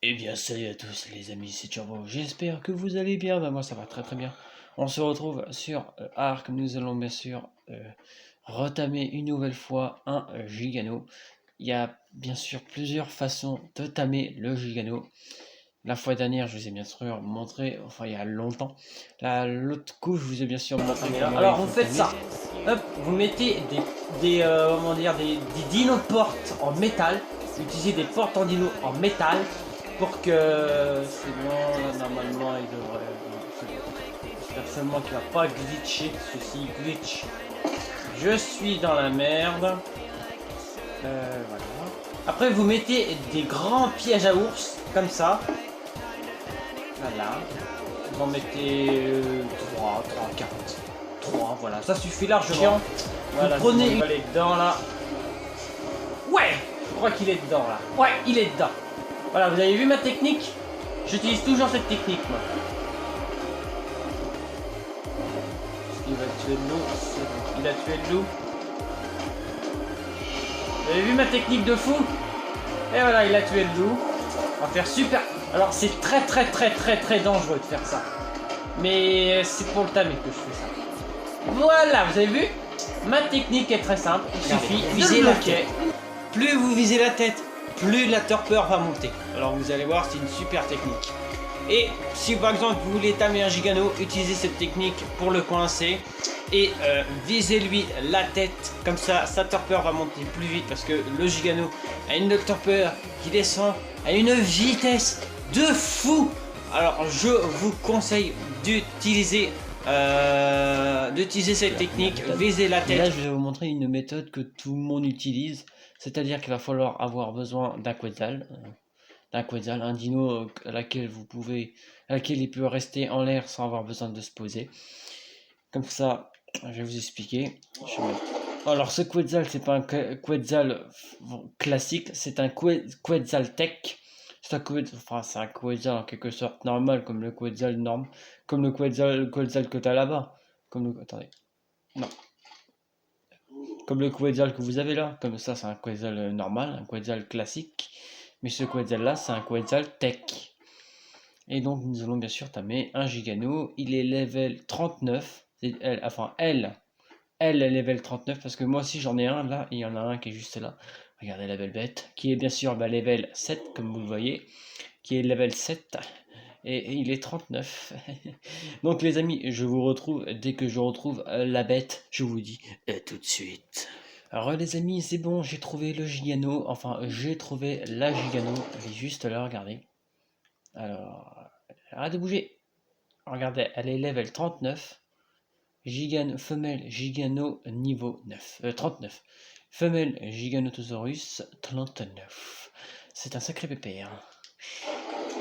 Eh bien, salut à tous les amis, c'est Turbo. J'espère que vous allez bien. Moi, ça va très très bien. On se retrouve sur Arc. Nous allons bien sûr retamer une nouvelle fois un Gigano. Il y a bien sûr plusieurs façons de tamer le Gigano. La fois dernière, je vous ai bien sûr montré, enfin il y a longtemps. L'autre coup, je vous ai bien sûr montré comment Alors il vous faut faites tamer. ça. Hop, vous mettez comment dire, des dino-portes en métal. Utilisez des portes en dino en métal pour que c'est bon, là, normalement il devrait. C'est bon. J'espère seulement qu'il va pas glitcher. Ceci glitch. Je suis dans la merde. Voilà. Après vous mettez des grands pièges à ours comme ça. Voilà. Vous en mettez 3, 4. 3, voilà, ça suffit largement. Voilà, vous prenez une... Elle est dedans là. Ouais, je crois qu'il est dedans là. Ouais, il est dedans. Voilà, vous avez vu ma technique? J'utilise toujours cette technique moi. Il va tuer le loup. Il a tué le loup. Vous avez vu ma technique de fou? Et voilà, il a tué le loup. On va faire super. Alors c'est très dangereux de faire ça. Mais c'est pour le tamer que je fais ça. Voilà, vous avez vu? Ma technique est très simple, il suffit de viser la tête. Plus vous visez la tête, plus la torpeur va monter. Alors vous allez voir, c'est une super technique. Et si par exemple vous voulez tamer un Gigano, utilisez cette technique pour le coincer. Et visez-lui la tête, comme ça sa torpeur va monter plus vite parce que le Gigano a une torpeur qui descend à une vitesse de fou. Alors je vous conseille d'utiliser cette technique, viser la tête. Là, je vais vous montrer une méthode que tout le monde utilise, c'est-à-dire qu'il va falloir avoir besoin d'un Quetzal, un dino à laquelle il peut rester en l'air sans avoir besoin de se poser. Comme ça, je vais vous expliquer. Alors, ce Quetzal, c'est pas un Quetzal classique, c'est un Quetzal tech. C'est un Quetzal en quelque sorte normal, comme le Quetzal comme le Quetzal que tu as là-bas. Attendez. Non. Comme le Quetzal que vous avez là. Comme ça, c'est un Quetzal normal, un Quetzal classique. Mais ce Quetzal là, c'est un Quetzal tech. Et donc, nous allons bien sûr tamer un Gigano. Il est level 39. Elle est level 39 parce que moi aussi j'en ai un là. Il y en a un qui est juste là. Regardez la belle bête. Qui est bien sûr level 7, comme vous le voyez. Qui est level 7. Et il est 39. Donc les amis, je vous retrouve dès que je retrouve la bête. Je vous dis tout de suite. Alors les amis, c'est bon, j'ai trouvé le Gigano. Enfin, j'ai trouvé la Gigano. Elle est juste là, regardez. Alors, arrête de bouger. Regardez, elle est level 39. Femelle Gigano niveau 9. 39. Femelle Giganotosaurus 39. C'est un sacré pépère.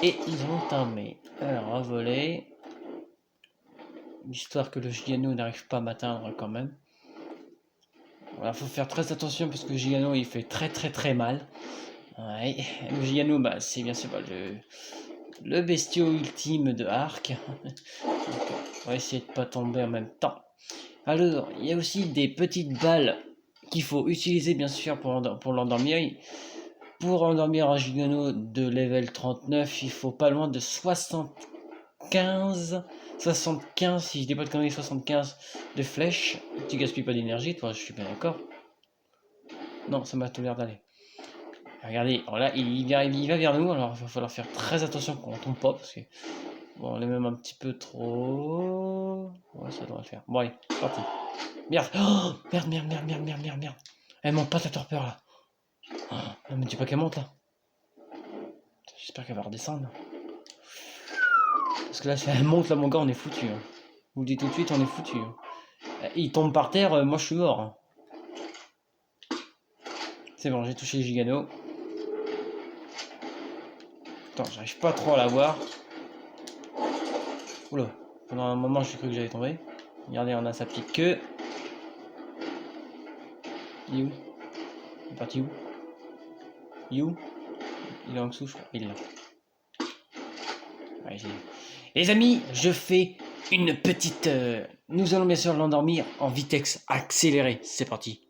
Et ils ont tamé. Alors, à voler. Histoire que le Gigano n'arrive pas à m'atteindre quand même. Voilà, faut faire très attention parce que le Gigano il fait très mal. Ouais. Le Gigano, bah, c'est bien sûr le bestiau ultime de Arc. Donc, on va essayer de pas tomber en même temps. Alors, il y a aussi des petites balles qu'il faut utiliser bien sûr pour l'endormir. Pour endormir un Gigano de level 39, il faut pas loin de 75 si je dis pas de conneries, 75 de flèches. Tu gaspilles pas d'énergie, toi, je suis bien d'accord. Non, ça m'a tout l'air d'aller. Regardez, alors là, il va vers nous, alors il va falloir faire très attention qu'on tombe pas, parce que bon, on est même un petit peu trop... Ouais, ça devrait le faire. Bon, allez, c'est parti. Merde, oh, merde. Elle monte pas ta torpeur, là. Oh, me dis pas qu'elle monte, là. J'espère qu'elle va redescendre. Parce que là, si elle monte, là, mon gars, on est foutu. Hein. Je vous le dis tout de suite, on est foutu. Hein. Il tombe par terre, moi, je suis mort. Hein. C'est bon, j'ai touché Gigano. Attends, j'arrive pas trop à la voir. Oula, pendant un moment j'ai cru que j'allais tomber. Regardez, on a sa petite queue. Il est où? Il est parti où? Il est où? Il est en dessous, je crois. Il est là. Ouais, les amis, je fais une petite... Nous allons bien sûr l'endormir en vitesse accélérée. C'est parti.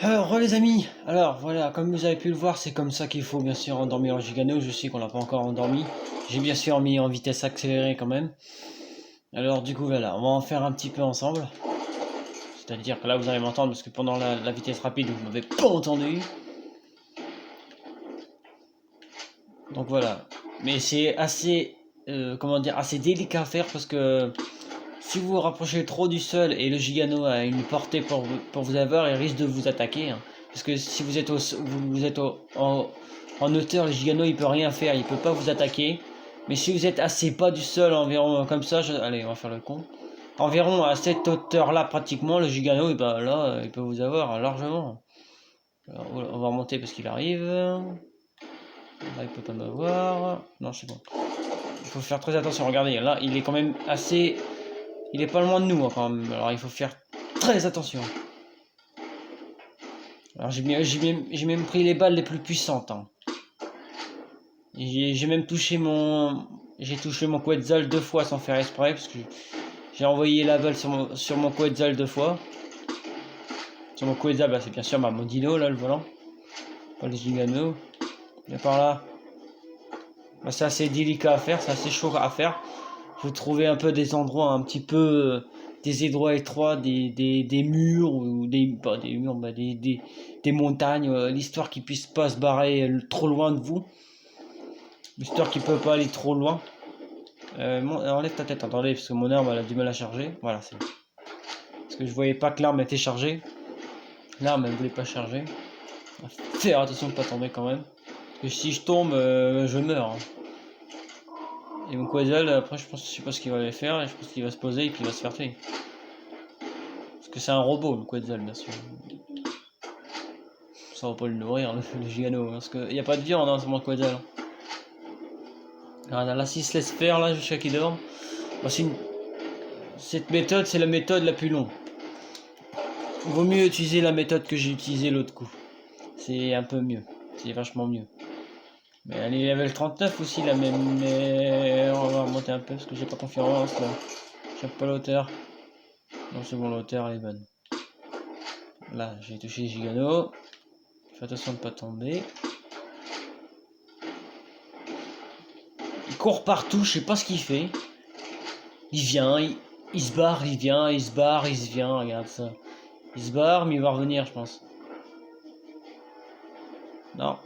Alors les amis, alors voilà, comme vous avez pu le voir, c'est comme ça qu'il faut bien sûr endormir le Gigano. Je sais qu'on l'a pas encore endormi. J'ai bien sûr mis en vitesse accélérée quand même. Alors du coup voilà, on va en faire un petit peu ensemble. C'est-à-dire que là vous allez m'entendre parce que pendant la vitesse rapide vous m'avez pas entendu. Donc voilà. Mais c'est assez, comment dire, assez délicat à faire parce que si vous vous rapprochez trop du sol et le Gigano a une portée pour vous avoir, il risque de vous attaquer. Hein. Parce que si vous êtes, en hauteur, le Gigano il peut rien faire, il peut pas vous attaquer. Mais si vous êtes assez bas du sol, environ comme ça, allez, on va faire le con. Environ à cette hauteur-là, pratiquement, le Gigano, et ben là, il peut vous avoir largement. Alors, on va remonter parce qu'il arrive. Là, il peut pas m'avoir. Non, c'est bon. Il faut faire très attention. Regardez, là, il est quand même assez. Il est pas loin de nous, hein, quand même. Alors, il faut faire très attention. Alors, j'ai même pris les balles les plus puissantes. Hein. J'ai même touché mon. J'ai touché mon Quetzal 2 fois sans faire exprès. Parce que j'ai envoyé la balle sur mon Quetzal 2 fois. Sur mon Quetzal, bah, c'est bien sûr mon dino, là, le volant. Pas le Gigano. Viens par là. Bah, c'est assez délicat à faire, c'est assez chaud à faire. Faut trouver un peu des endroits un petit peu. Des endroits étroits, des murs, ou des. Pas des murs, bah, des montagnes. L'histoire qu'ils puissent pas se barrer trop loin de vous. L'histoire qu'ils peuvent pas aller trop loin. Enlève ta tête, attendez, parce que mon arme elle a du mal à charger. Voilà, c'est bon. Parce que je voyais pas que l'arme était chargée. L'arme elle voulait pas charger. Faire attention de pas tomber quand même. Parce que si je tombe, je meurs. Hein. Et mon Quetzal, après je sais pas ce qu'il va aller faire, et je pense qu'il va se poser et puis il va se faire tuer. Parce que c'est un robot le Quetzal bien sûr. Ça va pas le nourrir le Gigano, parce qu'il n'y a pas de viande dans mon Quetzal. Regarde, là s'il se laisse faire là jusqu'à qu'il dorme. Bah, cette méthode c'est la méthode la plus longue. Vaut mieux utiliser la méthode que j'ai utilisée l'autre coup. C'est un peu mieux. C'est vachement mieux. Mais elle est level 39 aussi la même. Mais on va remonter un peu parce que j'ai pas confiance là. J'ai pas l'auteur. Non c'est bon, l'auteur elle est bonne. Là j'ai touché Gigano. Fais attention de pas tomber. Il court partout, je sais pas ce qu'il fait. Il vient, il se barre, il vient, il se barre, il se vient, regarde ça. Il se barre mais il va revenir je pense. Non.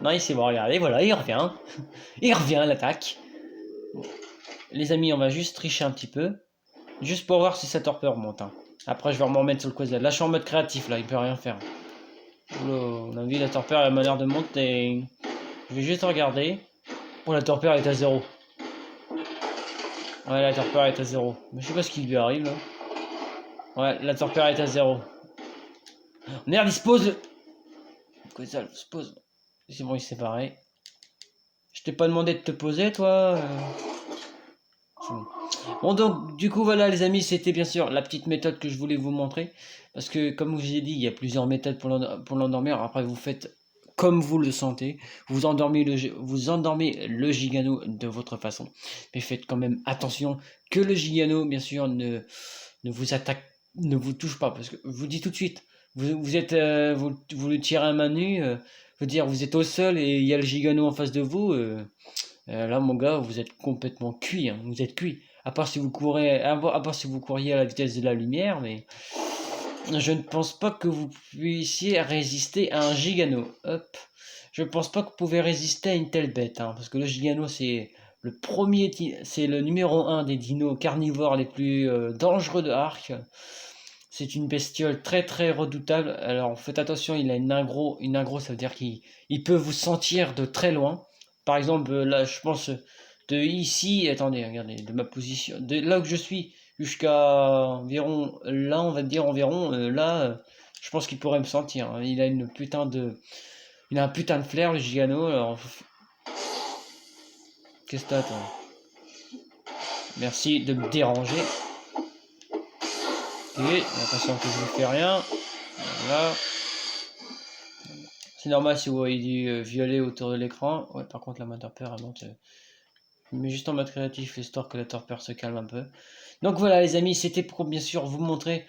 Non, il s'est bon, regardez, voilà, il revient. Il revient, l'attaque. Bon. Les amis, on va juste tricher un petit peu. Juste pour voir si sa torpeur monte. Hein. Après, je vais me remettre sur le Quetzal. Là, je suis en mode créatif, là, il peut rien faire. Oula, on a vu la torpeur, elle m'a l'air de monter. Je vais juste regarder. Oh, la torpeur est à 0. Ouais, la torpeur est à 0. Mais je sais pas ce qui lui arrive, là. Ouais, la torpeur est à 0. Merde, il se pose. Le Quetzal se pose. C'est bon, il s'est barré. Je t'ai pas demandé de te poser, toi Bon donc du coup voilà les amis, c'était bien sûr la petite méthode que je voulais vous montrer. Parce que comme je vous ai dit, il y a plusieurs méthodes pour l'endormir. Après vous faites comme vous le sentez. Vous endormez le Gigano de votre façon. Mais faites quand même attention que le Gigano bien sûr ne vous attaque, ne vous touche pas. Parce que je vous dis tout de suite, vous êtes vous le tirez à main nue, dire vous êtes au sol et il y a le Gigano en face de vous. Là, mon gars, vous êtes complètement cuit. Hein, vous êtes cuit. À part si vous couriez à la vitesse de la lumière, mais je ne pense pas que vous puissiez résister à un Gigano. Hop. Je ne pense pas que vous pouvez résister à une telle bête, hein, parce que le Gigano, c'est c'est le numéro 1 des dinos carnivores les plus dangereux de Ark. C'est une bestiole très très redoutable. Alors faites attention, il a une agro, ça veut dire qu'il peut vous sentir de très loin. Par exemple, là, je pense de ici, attendez, regardez, de ma position, de là où je suis jusqu'à environ, là, on va dire environ, là, je pense qu'il pourrait me sentir. Hein. Il a il a un putain de flair, le Gigano. Alors, qu'est-ce que t'as, toi? Merci de me déranger. Ok, attention que je ne fais rien. Voilà. C'est normal si vous voyez du violet autour de l'écran. Ouais, par contre, la moteur peur, elle monte. Mais juste en mode créatif, histoire que la torpeur se calme un peu. Donc voilà les amis, c'était pour bien sûr vous montrer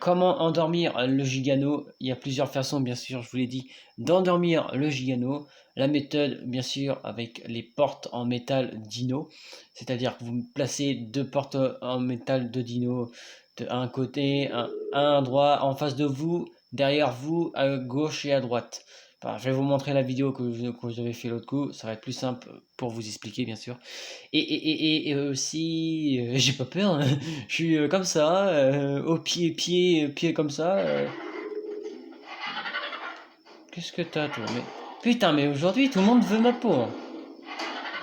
comment endormir le Gigano. Il y a plusieurs façons bien sûr, je vous l'ai dit, d'endormir le Gigano. La méthode bien sûr avec les portes en métal Dino. C'est-à-dire que vous placez deux portes en métal de Dino de un côté, un droit en face de vous, derrière vous, à gauche et à droite. Enfin, je vais vous montrer la vidéo que j'avais fait l'autre coup, ça va être plus simple pour vous expliquer bien sûr. Et aussi, j'ai pas peur, hein. Je suis comme ça, au pied comme ça. Qu'est-ce que t'as toi? Mais putain, mais aujourd'hui tout le monde veut ma peau, hein.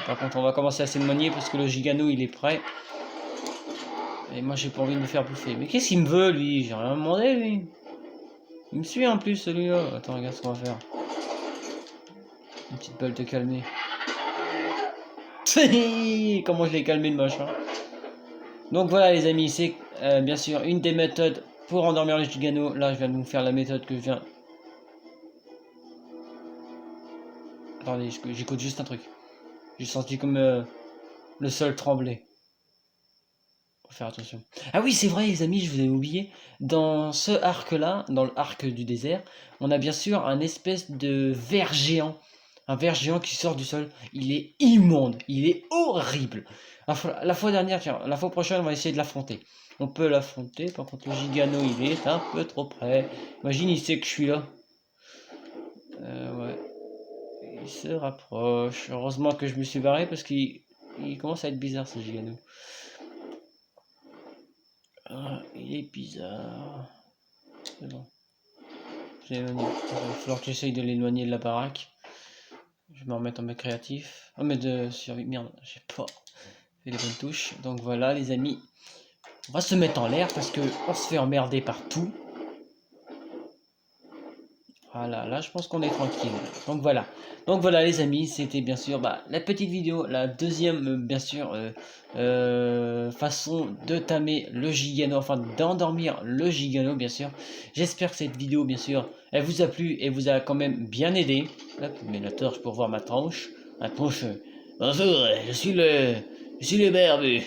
Par contre, on va commencer à s'éloigner parce que le Gigano il est prêt. Et moi j'ai pas envie de me faire bouffer. Mais qu'est-ce qu'il me veut lui? J'ai rien demandé lui. Il me suit en plus celui-là. Attends, regarde ce qu'on va faire. Une petite balle de calmer. Comment je l'ai calmé le machin. Donc voilà les amis, c'est bien sûr une des méthodes pour endormir le Gigano. Là je viens de vous faire la méthode que je viens. Attendez, j'écoute juste un truc. J'ai senti comme le sol trembler. Faut faire attention. Ah oui c'est vrai les amis, je vous ai oublié. Dans ce arc là, dans le arc du désert, on a bien sûr un espèce de ver géant. Un ver géant qui sort du sol. Il est immonde, il est horrible. La fois dernière, tiens, la fois prochaine, on va essayer de l'affronter. On peut l'affronter, par contre le Gigano, il est un peu trop près. Imagine, il sait que je suis là. Ouais. Il se rapproche. Heureusement que je me suis barré parce qu'il commence à être bizarre ce Gigano. Ah, il est bizarre. C'est bon. Je l'ai éloigné. Il va falloir que j'essaye de l'éloigner de la baraque. Je vais me remettre en mode créatif. Oh mais de survie. Merde, j'ai pas fait les bonnes touches. Donc voilà les amis. On va se mettre en l'air parce que on se fait emmerder partout. Voilà, là je pense qu'on est tranquille. Donc voilà les amis, c'était bien sûr la petite vidéo, la deuxième bien sûr façon de tamer le Gigano, enfin d'endormir le Gigano bien sûr. J'espère que cette vidéo bien sûr, elle vous a plu et vous a quand même bien aidé. Là, je mets la torche pour voir ma tronche. Ma tronche, bonjour, je suis le barbu.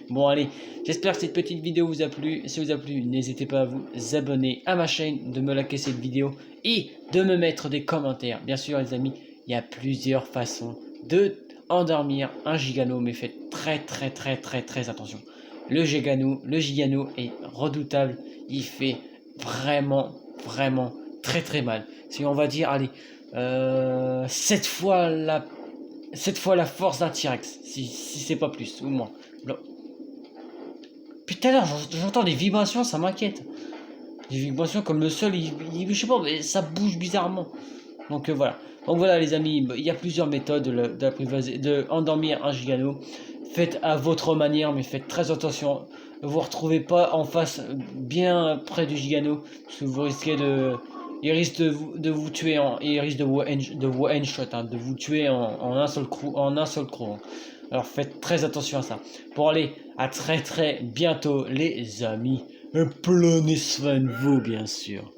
Bon allez, j'espère que cette petite vidéo vous a plu. Si vous a plu, n'hésitez pas à vous abonner à ma chaîne, de me liker cette vidéo et de me mettre des commentaires. Bien sûr les amis, il y a plusieurs façons de endormir un Gigano, mais faites très attention. Le Gigano est redoutable, il fait vraiment très mal. Si on va dire, allez, 7 fois la force d'un T-Rex, si c'est pas plus, ou moins. Putain, là, j'entends des vibrations, ça m'inquiète. Des vibrations comme le sol, je sais pas, mais ça bouge bizarrement. Donc voilà. Donc voilà les amis, il y a plusieurs méthodes de endormir un Gigano. Faites à votre manière, mais faites très attention. Ne vous retrouvez pas en face, bien près du Gigano, parce que vous risquez il risque de vous tuer, il risque de vous one-shot, hein, de vous tuer en un seul coup, hein. Alors faites très attention à ça. Pour aller à très bientôt les amis. Prenez soin de vous bien sûr.